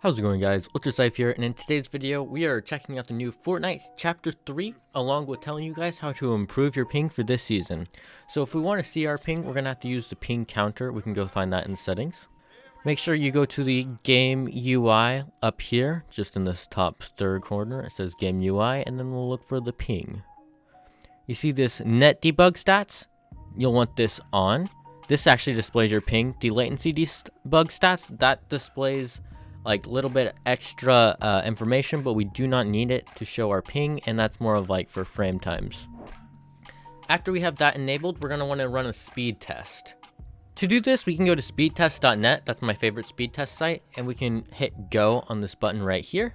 How's it going, guys? UltraSife here, and in today's video we are checking out the new Fortnite Chapter 3 along with telling you guys how to improve your ping for this season. So if we want to see our ping, we're going to have to use the ping counter. We can go find that in the settings. Make sure you go to the game UI up here, just in this top third corner. It says game UI, and then we'll look for the ping. You see this net debug stats? You'll want this on. This actually displays your ping. The latency debug stats, that displays like a little bit extra information, but we do not need it to show our ping, and that's more of like for frame times. After we have that enabled, we're going to want to run a speed test. To do this, we can go to speedtest.net. That's my favorite speed test site, and we can hit go on this button right here.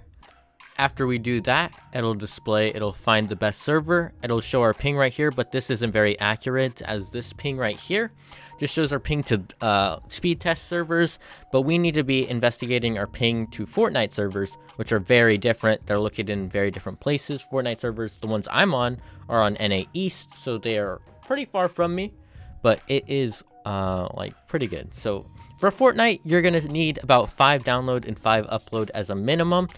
After we do that, it'll find the best server. It'll show our ping right here, but this isn't very accurate, as this ping right here just shows our ping to speed test servers, but we need to be investigating our ping to Fortnite servers, which are very different. They're located in very different places. Fortnite servers, the ones I'm on, are on NA East, so they are pretty far from me, but it is like pretty good. So for Fortnite, you're gonna need about 5 download and 5 upload as a minimum.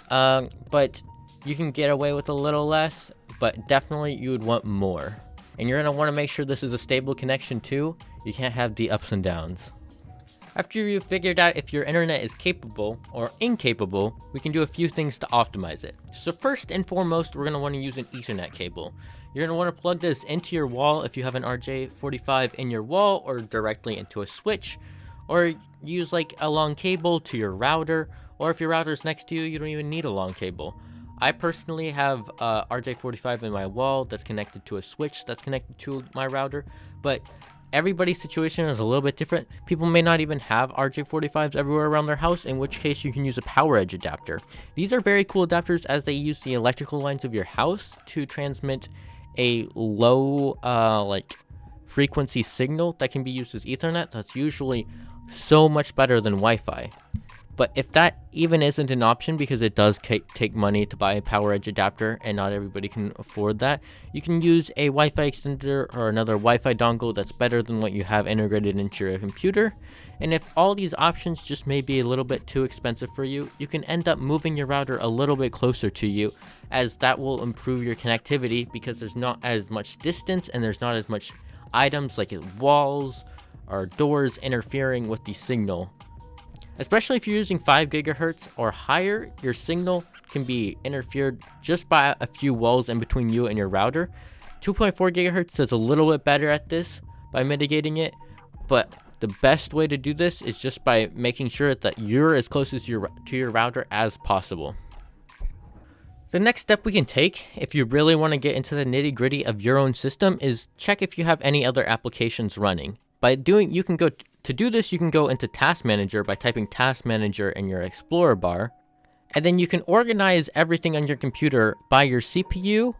But you can get away with a little less, but definitely you would want more. And you're going to want to make sure this is a stable connection too. You can't have the ups and downs. After you've figured out if your internet is capable or incapable, we can do a few things to optimize it. So first and foremost, we're going to want to use an Ethernet cable. You're going to want to plug this into your wall if you have an RJ45 in your wall, or directly into a switch, or use like a long cable to your router. Or if your router is next to you, you don't even need a long cable. I personally have RJ45 in my wall that's connected to a switch that's connected to my router, but everybody's situation is a little bit different. People may not even have RJ45s everywhere around their house, in which case you can use a power edge adapter. These are very cool adapters, as they use the electrical lines of your house to transmit a low like frequency signal that can be used as Ethernet. That's usually so much better than Wi-Fi. But if that even isn't an option, because it does take money to buy a power edge adapter and not everybody can afford that, you can use a Wi-Fi extender or another Wi-Fi dongle that's better than what you have integrated into your computer. And if all these options just may be a little bit too expensive for you, you can end up moving your router a little bit closer to you, as that will improve your connectivity, because there's not as much distance and there's not as much items like walls or doors interfering with the signal. Especially if you're using 5 gigahertz or higher, your signal can be interfered just by a few walls in between you and your router. 2.4 gigahertz does a little bit better at this by mitigating it, but the best way to do this is just by making sure that you're as close as to your router as possible. The next step we can take, if you really want to get into the nitty-gritty of your own system, is check if you have any other applications running. To do this, you can go into Task Manager by typing Task Manager in your Explorer bar, and then you can organize everything on your computer by your CPU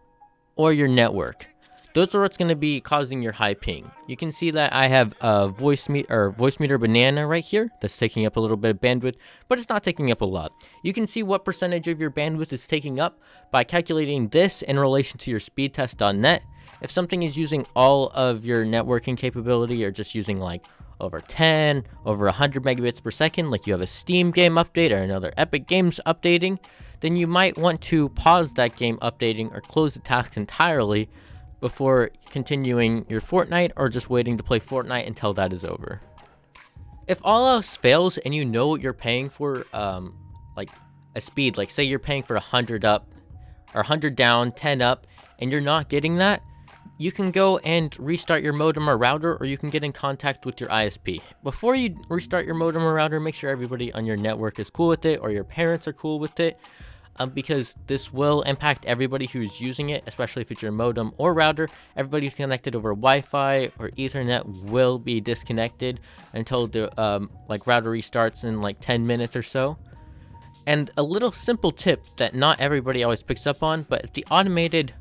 or your network. Those are what's going to be causing your high ping. You can see that I have a voice meter banana right here that's taking up a little bit of bandwidth, but it's not taking up a lot. You can see what percentage of your bandwidth is taking up by calculating this in relation to your speedtest.net. If something is using all of your networking capability, or just using like over 10, over 100 megabits per second, like you have a Steam game update or another Epic Games updating, then you might want to pause that game updating or close the task entirely before continuing your Fortnite, or just waiting to play Fortnite until that is over. If all else fails and you know what you're paying for, like a speed, like say you're paying for 100 up or 100 down, 10 up, and you're not getting that, you can go and restart your modem or router, or you can get in contact with your ISP. Before you restart your modem or router, make sure everybody on your network is cool with it, or your parents are cool with it, because this will impact everybody who's using it, especially if it's your modem or router. Everybody who's connected over Wi-Fi or Ethernet will be disconnected until the router restarts in like 10 minutes or so. And a little simple tip that not everybody always picks up on, but if the automated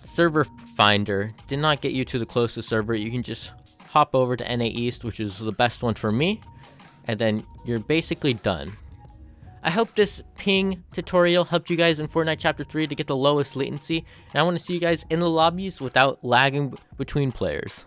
server finder did not get you to the closest server, you can just hop over to NA East, which is the best one for me, and then you're basically done. I hope this ping tutorial helped you guys in Fortnite Chapter 3 to get the lowest latency, and I want to see you guys in the lobbies without lagging between players.